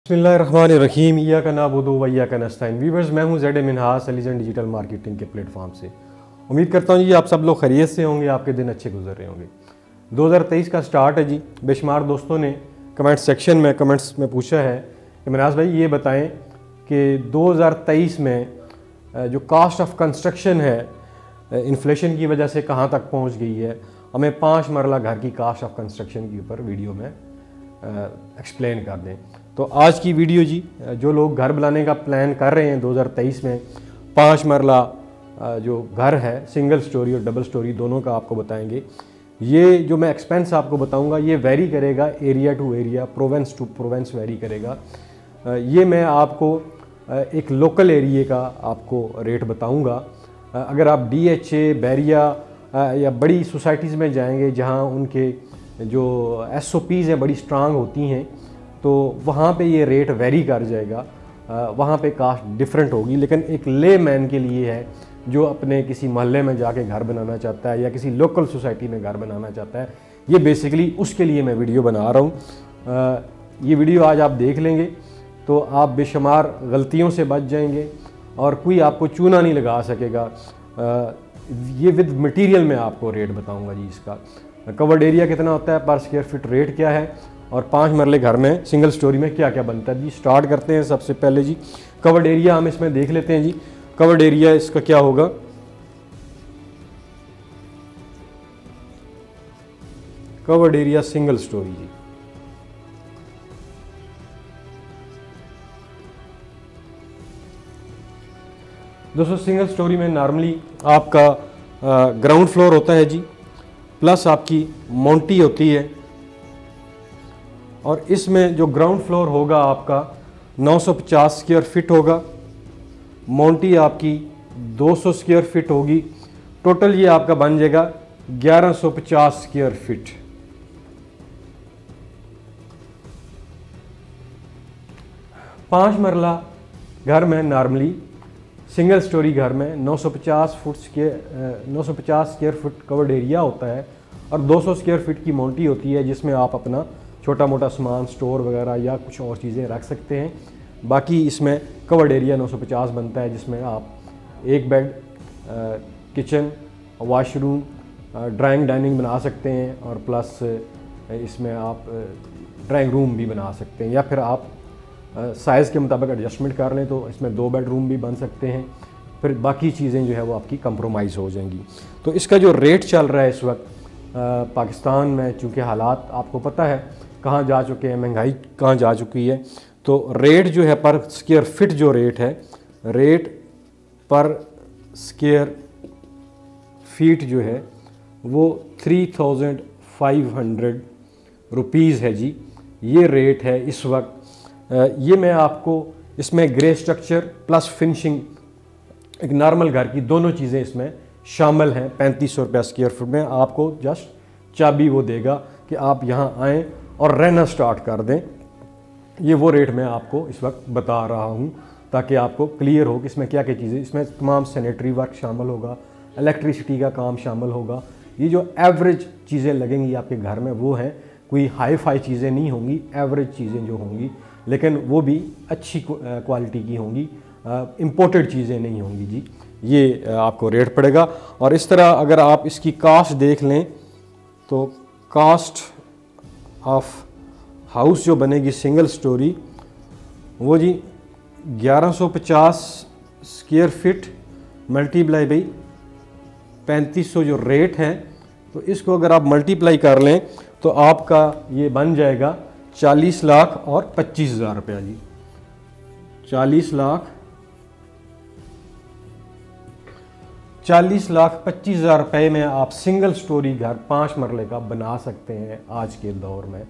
बिस्मिल्लाहिर्रहमानिर्रहीम इय्याका नअबुदु व इय्याका नस्तईन। व्यूअर्स, मैं हूं ज़ेड मिनहास अलीज़न डिजिटल मार्केटिंग के प्लेटफॉर्म से। उम्मीद करता हूं जी आप सब लोग खैरियत से होंगे, आपके दिन अच्छे गुजर रहे होंगे। 2023 का स्टार्ट है जी। बेशुमार दोस्तों ने कमेंट सेक्शन में कमेंट्स में पूछा है कि मिनहास भाई ये बताएं कि 2023 में जो कास्ट ऑफ कंस्ट्रक्शन है इन्फ्लेशन की वजह से कहाँ तक पहुँच गई है। हमें 5 मरला घर की कास्ट ऑफ कंस्ट्रक्शन के ऊपर वीडियो में एक्सप्लेन कर दें। तो आज की वीडियो जी, जो लोग घर बनाने का प्लान कर रहे हैं 2023 में 5 मरला जो घर है सिंगल स्टोरी और डबल स्टोरी दोनों का आपको बताएंगे। ये जो मैं एक्सपेंस आपको बताऊंगा ये वेरी करेगा area to area, province to province vary करेगा। ये मैं आपको एक लोकल एरिया का आपको रेट बताऊंगा। अगर आप DHA बैरिया या बड़ी सोसाइटीज़ में जाएंगे जहां उनके जो SOPs हैं बड़ी स्ट्रांग होती हैं तो वहाँ पे ये रेट वेरी कर जाएगा, वहाँ पे कास्ट डिफरेंट होगी। लेकिन एक ले मैन के लिए है जो अपने किसी मोहल्ले में जाके घर बनाना चाहता है या किसी लोकल सोसाइटी में घर बनाना चाहता है, ये बेसिकली उसके लिए मैं वीडियो बना रहा हूँ। ये वीडियो आज आप देख लेंगे तो आप बेशुमार गलतियों से बच जाएंगे और कोई आपको चूना नहीं लगा सकेगा। ये विद मटेरियल में आपको रेट बताऊँगा जी। इसका कवर्ड एरिया कितना होता है, पर स्क्वायर फीट रेट क्या है और 5 मरले घर में सिंगल स्टोरी में क्या क्या बनता है जी। स्टार्ट करते हैं सबसे पहले जी। कवर्ड एरिया हम इसमें देख लेते हैं जी। कवर्ड एरिया इसका क्या होगा। कवर्ड एरिया सिंगल स्टोरी जी, दोस्तों सिंगल स्टोरी में नॉर्मली आपका ग्राउंड फ्लोर होता है जी, प्लस आपकी मोंटी होती है और इसमें जो ग्राउंड फ्लोर होगा आपका 950 स्क्वायर फीट होगा, मोंटी आपकी 200 स्क्वायर फीट होगी। टोटल ये आपका बन जाएगा 1150 स्क्वायर फीट। पाँच मरला घर में नॉर्मली सिंगल स्टोरी घर में 950 स्क्वायर फुट कवर्ड एरिया होता है और 200 स्क्वायर फीट की मोंटी होती है जिसमें आप अपना छोटा मोटा सामान स्टोर वगैरह या कुछ और चीज़ें रख सकते हैं। बाकी इसमें कवर्ड एरिया 950 बनता है जिसमें आप एक bed, kitchen, washroom, drawing dining बना सकते हैं और प्लस इसमें आप ड्राइंग रूम भी बना सकते हैं या फिर आप साइज़ के मुताबिक एडजस्टमेंट कर लें तो इसमें 2 बेडरूम भी बन सकते हैं। फिर बाकी चीज़ें जो है वो आपकी कंप्रोमाइज़ हो जाएंगी। तो इसका जो रेट चल रहा है इस वक्त पाकिस्तान में, चूँकि हालात आपको पता है कहाँ जा चुके हैं, महंगाई कहाँ जा चुकी है, तो रेट जो है पर स्क्वायर फिट जो रेट है, रेट पर स्क्वायर फीट जो है वो 3500 रुपीज़ है जी। ये रेट है इस वक्त। ये मैं आपको इसमें ग्रे स्ट्रक्चर प्लस फिनिशिंग एक नॉर्मल घर की दोनों चीज़ें इसमें शामिल हैं। 3500 रुपया स्क्वायर फुट में आपको जस्ट चाबी वो देगा कि आप यहाँ आएँ और रहना स्टार्ट कर दें। ये वो रेट मैं आपको इस वक्त बता रहा हूँ ताकि आपको क्लियर हो कि इसमें क्या क्या चीज़ें, इसमें तमाम सैनिटरी वर्क शामिल होगा, इलेक्ट्रिसिटी का काम शामिल होगा। ये जो एवरेज चीज़ें लगेंगी आपके घर में वो हैं, कोई हाई फाई चीज़ें नहीं होंगी, एवरेज चीज़ें जो होंगी लेकिन वो भी अच्छी क्वालिटी की होंगी, इम्पोर्टेड चीज़ें नहीं होंगी जी। ये आपको रेट पड़ेगा। और इस तरह अगर आप इसकी कास्ट देख लें तो कास्ट ऑफ हाउस जो बनेगी सिंगल स्टोरी वो जी 1150 स्क्वायर फीट मल्टीप्लाई बाई 3500 जो रेट है, तो इसको अगर आप मल्टीप्लाई कर लें तो आपका ये बन जाएगा 40 लाख और 25,000 रुपया जी। 40 लाख 25,000 रुपये में आप सिंगल स्टोरी घर 5 मरले का बना सकते हैं आज के दौर में,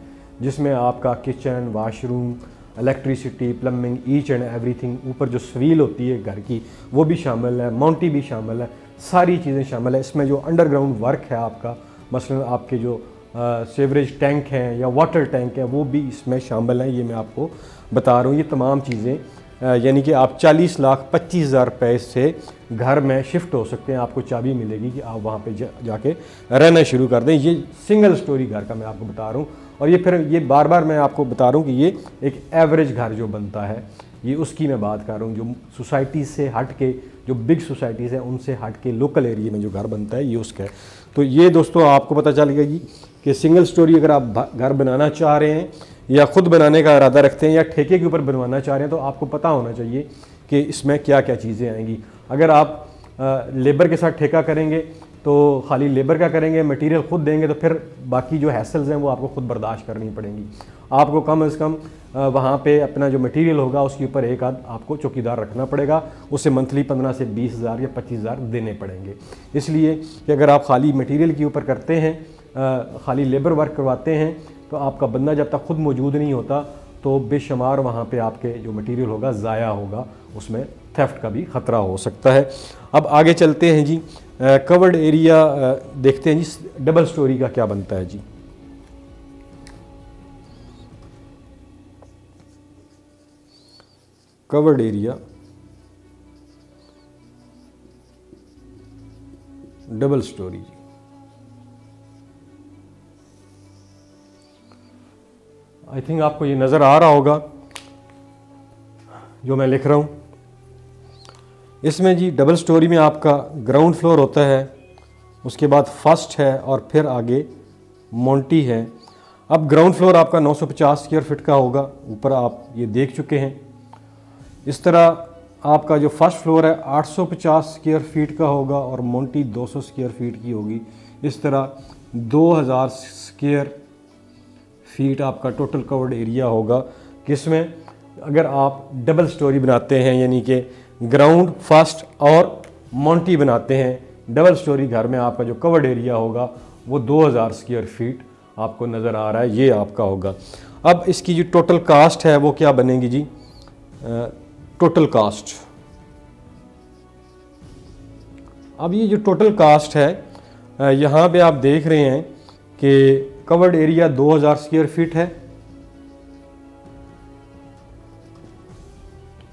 जिसमें आपका kitchen, washroom, electricity, plumbing, each and everything, ऊपर जो स्वील होती है घर की वो भी शामिल है, मोंटी भी शामिल है, सारी चीज़ें शामिल है। इसमें जो अंडरग्राउंड वर्क है आपका, मसलन आपके जो सीवरेज टैंक हैं या वाटर टैंक है वो भी इसमें शामिल हैं। ये मैं आपको बता रहा हूँ। ये तमाम चीज़ें यानी कि आप 40,25,000 रुपये से घर में शिफ्ट हो सकते हैं। आपको चाबी मिलेगी कि आप वहाँ पे जाके रहना शुरू कर दें। ये सिंगल स्टोरी घर का मैं आपको बता रहा हूँ। और ये फिर ये बार बार मैं आपको बता रहा हूँ कि ये एक एवरेज घर जो बनता है, ये उसकी मैं बात कर रहा हूँ। जो सोसाइटी से हट के, जो बिग सोसाइटीज़ हैं उनसे हट के लोकल एरिया में जो घर बनता है, ये उसका है। तो ये दोस्तों आपको पता चल गया जी कि सिंगल स्टोरी अगर आप घर बनाना चाह रहे हैं या ख़ुद बनाने का इरादा रखते हैं या ठेके के ऊपर बनवाना चाह रहे हैं, तो आपको पता होना चाहिए कि इसमें क्या क्या चीज़ें आएंगी। अगर आप लेबर के साथ ठेका करेंगे तो खाली लेबर का करेंगे, मटेरियल खुद देंगे, तो फिर बाकी जो हैसल्स हैं वो आपको खुद बर्दाश्त करनी पड़ेंगी। आपको कम से कम वहाँ पे अपना जो मटेरियल होगा उसके ऊपर एक आध आपको चौकीदार रखना पड़ेगा, उसे मंथली 15 से 20,000 या 25,000 देने पड़ेंगे। इसलिए कि अगर आप खाली मटेरियल के ऊपर करते हैं, खाली लेबर वर्क करवाते हैं, तो आपका बंदा जब तक खुद मौजूद नहीं होता तो बेशुमार वहाँ पे आपके जो मटेरियल होगा ज़ाया होगा, उसमें थेफ्ट का भी ख़तरा हो सकता है। अब आगे चलते हैं जी, कवर्ड एरिया देखते हैं जी, डबल स्टोरी का क्या बनता है जी। कवर्ड एरिया डबल स्टोरी जी, आई थिंक आपको ये नज़र आ रहा होगा जो मैं लिख रहा हूँ। इसमें जी डबल स्टोरी में आपका ग्राउंड फ्लोर होता है, उसके बाद फर्स्ट है और फिर आगे मोंटी है। अब ग्राउंड फ्लोर आपका 950 स्क्वायर फीट का होगा, ऊपर आप ये देख चुके हैं। इस तरह आपका जो फर्स्ट फ्लोर है 850 स्क्वायर फीट का होगा और मोंटी 200 स्क्वायर फीट की होगी। इस तरह 2000 स्क्वायर फीट आपका टोटल कवर्ड एरिया होगा, जिसमें अगर आप डबल स्टोरी बनाते हैं, यानी कि ग्राउंड फर्स्ट और मोंटी बनाते हैं, डबल स्टोरी घर में आपका जो कवर्ड एरिया होगा वो 2000 स्क्वायर फीट आपको नज़र आ रहा है, ये आपका होगा। अब इसकी जो टोटल कास्ट है वो क्या बनेगी जी, टोटल कास्ट। अब ये जो टोटल कास्ट है यहाँ पे आप देख रहे हैं कि कवर्ड एरिया 2000 स्क्वायर फीट है,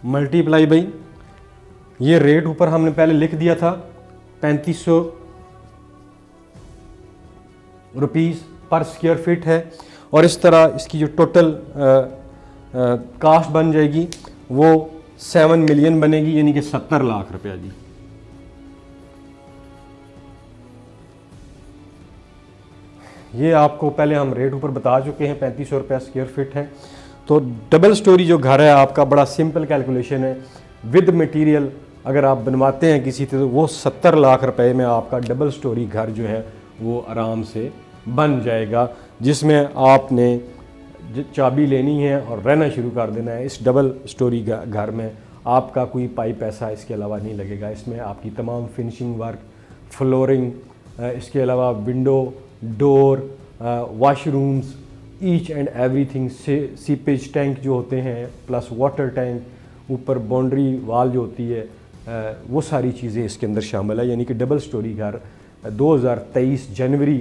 मल्टीप्लाई बाई ये रेट ऊपर हमने पहले लिख दिया था 3500 रुपीज़ पर स्क्वायर फीट है, और इस तरह इसकी जो टोटल कास्ट बन जाएगी वो 7 मिलियन बनेगी, यानी कि 70 लाख रुपया जी। ये आपको पहले हम रेट ऊपर बता चुके हैं, 3500 रुपया स्क्वायर फीट है। तो डबल स्टोरी जो घर है आपका बड़ा सिंपल कैलकुलेशन है, विद मटेरियल अगर आप बनवाते हैं किसी से तो वो 70 लाख रुपए में आपका डबल स्टोरी घर जो है वो आराम से बन जाएगा, जिसमें आपने चाबी लेनी है और रहना शुरू कर देना है। इस डबल स्टोरी घर में आपका कोई पाई पैसा इसके अलावा नहीं लगेगा। इसमें आपकी तमाम फिनिशिंग वर्क, फ्लोरिंग, इसके अलावा window, door, washrooms, each and everything, seepage tank जो होते हैं, प्लस वाटर टैंक, ऊपर बाउंड्री वाल जो होती है, वो सारी चीज़ें इसके अंदर शामिल है। यानी कि डबल स्टोरी घर 2023 जनवरी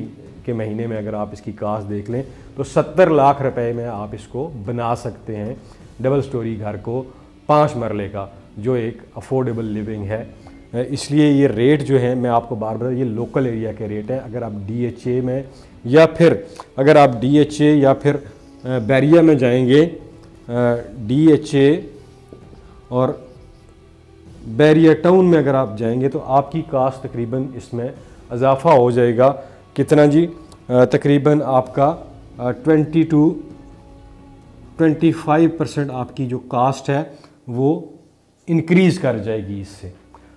के महीने में अगर आप इसकी कास्ट देख लें तो 70 लाख रुपए में आप इसको बना सकते हैं, डबल स्टोरी घर को 5 मरले का, जो एक अफोर्डेबल लिविंग है। इसलिए ये रेट जो है मैं आपको बार बार, ये लोकल एरिया के रेट हैं। अगर आप DHA में या फिर अगर आप DHA या फिर बैरिया में जाएंगे, DHA और बैरिया टाउन में अगर आप जाएंगे तो आपकी कास्ट तकरीबन इसमें इजाफा हो जाएगा। कितना जी, तकरीबन आपका 20 to 25% आपकी जो कास्ट है वो इंक्रीज़ कर जाएगी इससे।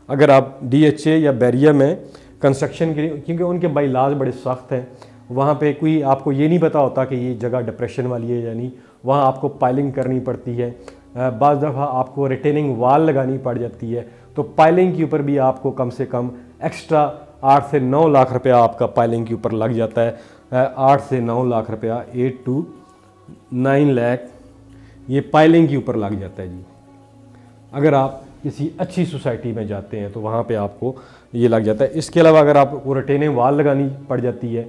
अगर आप DHA या बैरिया में कंस्ट्रक्शन के लिए, क्योंकि उनके बाइलाज बड़े सख्त हैं, वहाँ पे कोई आपको ये नहीं पता होता कि ये जगह डिप्रेशन वाली है या नहीं, वहाँ आपको पाइलिंग करनी पड़ती है, बाज़ दफ़ा आपको रिटेनिंग वाल लगानी पड़ जाती है। तो पाइलिंग के ऊपर भी आपको कम से कम एक्स्ट्रा 8 से 9 लाख रुपया आपका पाइलिंग के ऊपर लग जाता है। 8 से 9 लाख रुपया, 8 to 9 लाख ये पाइलिंग के ऊपर लग जाता है जी। अगर आप किसी अच्छी सोसाइटी में जाते हैं तो वहाँ पे आपको ये लग जाता है। इसके अलावा अगर आपको रिटेनिंग वाल लगानी पड़ जाती है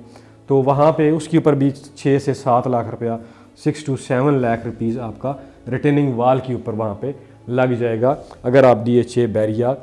तो वहाँ पे उसके ऊपर भी 6 से 7 लाख रुपया, 6 to 7 लाख रुपीज़ आपका रिटेनिंग वाल के ऊपर वहाँ पे लग जाएगा, अगर आप DHA बैरिया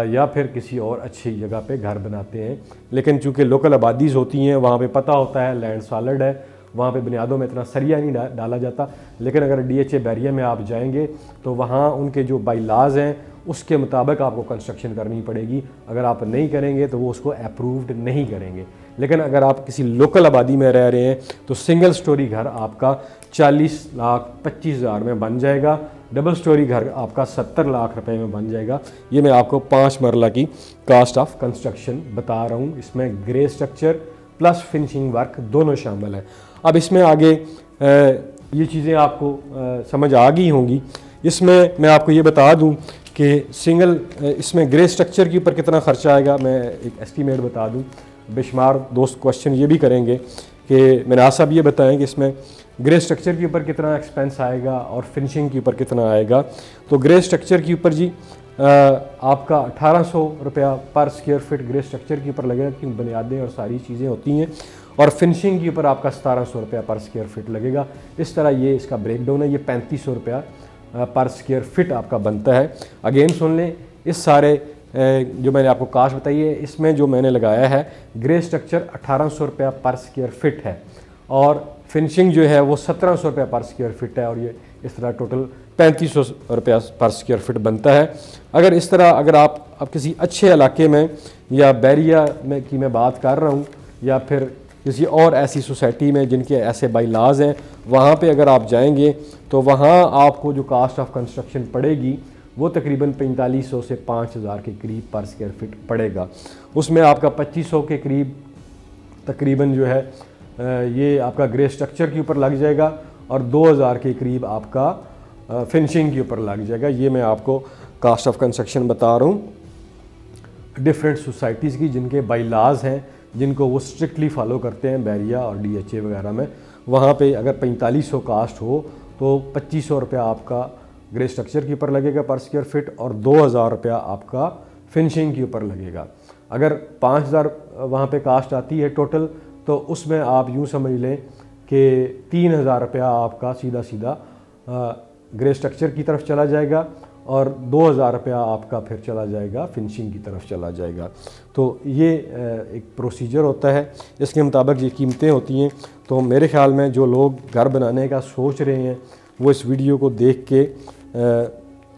या फिर किसी और अच्छी जगह पे घर बनाते हैं। लेकिन चूँकि लोकल आबादीज़ होती हैं, वहाँ पे पता होता है लैंड सॉलिड है वहाँ पे बुनियादों में इतना सरिया नहीं डाला जाता। लेकिन अगर DHA बैरिया में आप जाएंगे तो वहाँ उनके जो बाईलाज हैं उसके मुताबिक आपको कंस्ट्रक्शन करनी पड़ेगी। अगर आप नहीं करेंगे तो वो उसको अप्रूव्ड नहीं करेंगे। लेकिन अगर आप किसी लोकल आबादी में रह रहे हैं तो सिंगल स्टोरी घर आपका 40,25,000 में बन जाएगा, डबल स्टोरी घर आपका 70 लाख रुपए में बन जाएगा। ये मैं आपको 5 मरला की कास्ट ऑफ कंस्ट्रक्शन बता रहा हूँ। इसमें grey structure plus finishing work दोनों शामिल है। अब इसमें आगे ये चीज़ें आपको समझ आ गई होंगी। इसमें मैं आपको ये बता दूं कि सिंगल इसमें ग्रे स्ट्रक्चर के ऊपर कितना खर्चा आएगा, मैं एक एस्टीमेट बता दूं। बेशुमार दोस्त क्वेश्चन ये भी करेंगे कि मैंने साहब ये बताएं कि इसमें ग्रे स्ट्रक्चर के ऊपर कितना एक्सपेंस आएगा और फिनिशिंग के ऊपर कितना आएगा। तो ग्रे स्ट्रक्चर के ऊपर जी आपका 1800 रुपया पर स्क्वायर फीट ग्रे स्ट्रक्चर के ऊपर लगेगा, क्योंकि बुनियादें और सारी चीज़ें होती हैं। और फिनिशिंग के ऊपर आपका 1700 रुपया पर स्क्वायर फीट लगेगा। इस तरह ये इसका ब्रेकडाउन है। ये 3500 रुपया पर स्क्वायर फीट आपका बनता है। अगेन सुन लें, इस सारे जो मैंने आपको कास्ट बताई है इसमें जो मैंने लगाया है ग्रे स्ट्रक्चर 1800 रुपया पर स्क्वायर फीट है और फिनिशिंग जो है वो 1700 रुपया पर स्क्वायर फीट है। और ये इस तरह टोटल 3500 रुपया पर स्क्वायर फीट बनता है। अगर इस तरह अगर आप किसी अच्छे इलाके में या बैरिया में की मैं बात कर रहा हूँ या फिर किसी और ऐसी सोसाइटी में जिनके ऐसे बाईलाज हैं, वहाँ पे अगर आप जाएंगे तो वहाँ आपको जो कास्ट ऑफ कंस्ट्रक्शन पड़ेगी वो तकरीबन 4500 से 5000 के करीब पर स्क्वायर फीट पड़ेगा। उसमें आपका 2500 के करीब तकरीबन जो है ये आपका ग्रे स्ट्रक्चर के ऊपर लग जाएगा और 2000 के करीब आपका फिनिशिंग के ऊपर लग जाएगा। ये मैं आपको कास्ट ऑफ कंस्ट्रक्शन बता रहा हूँ डिफरेंट सोसाइटीज़ की जिनके बाईलाज हैं, जिनको वो स्ट्रिक्टली फॉलो करते हैं बैरिया और DHA वगैरह में। वहाँ पे अगर 4500 कास्ट हो तो 2500 रुपया आपका ग्रे स्ट्रक्चर के ऊपर लगेगा पर स्क्वायर फीट और 2000 रुपया आपका फिनिशिंग के ऊपर लगेगा। अगर 5000 वहाँ पे कास्ट आती है टोटल, तो उसमें आप यूँ समझ लें कि 3000 रुपया आपका सीधा सीधा ग्रे स्ट्रक्चर की तरफ चला जाएगा और 2000 रुपया आपका फिर चला जाएगा फिनिशिंग की तरफ चला जाएगा। तो ये एक प्रोसीजर होता है, इसके मुताबिक ये कीमतें होती हैं। तो मेरे ख़्याल में जो लोग घर बनाने का सोच रहे हैं वो इस वीडियो को देख के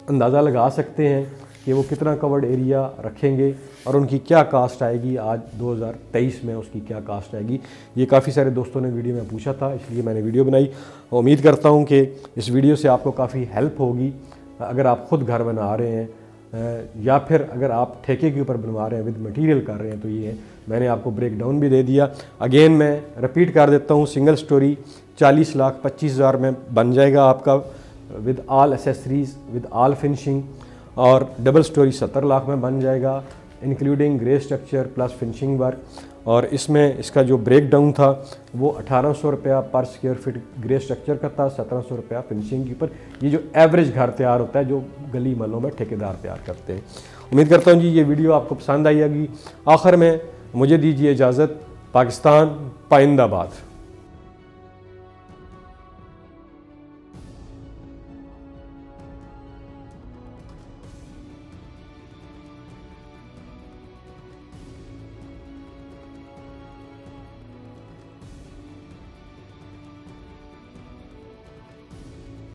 अंदाज़ा लगा सकते हैं कि वो कितना कवर्ड एरिया रखेंगे और उनकी क्या कास्ट आएगी। आज 2023 में उसकी क्या कास्ट आएगी, ये काफ़ी सारे दोस्तों ने वीडियो में पूछा था, इसलिए मैंने वीडियो बनाई। उम्मीद करता हूँ कि इस वीडियो से आपको काफ़ी हेल्प होगी अगर आप ख़ुद घर बना रहे हैं या फिर अगर आप ठेके के ऊपर बनवा रहे हैं, विद मटेरियल कर रहे हैं। तो ये मैंने आपको ब्रेक डाउन भी दे दिया। अगेन मैं रिपीट कर देता हूँ, सिंगल स्टोरी 40,25,000 में बन जाएगा आपका with all accessories with all finishing, और डबल स्टोरी 70 लाख में बन जाएगा including grey structure plus finishing work. और इसमें इसका जो ब्रेक डाउन था वो 1800 रुपया पर स्क्वायर फीट ग्रे स्ट्रक्चर का था, 1700 रुपया फिनिशिंग के ऊपर। ये जो एवरेज घर तैयार होता है जो गली महलों में ठेकेदार तैयार करते हैं। उम्मीद करता हूँ जी ये वीडियो आपको पसंद आई होगी। आखिर में मुझे दीजिए इजाज़त। पाकिस्तान पाइंदाबाद।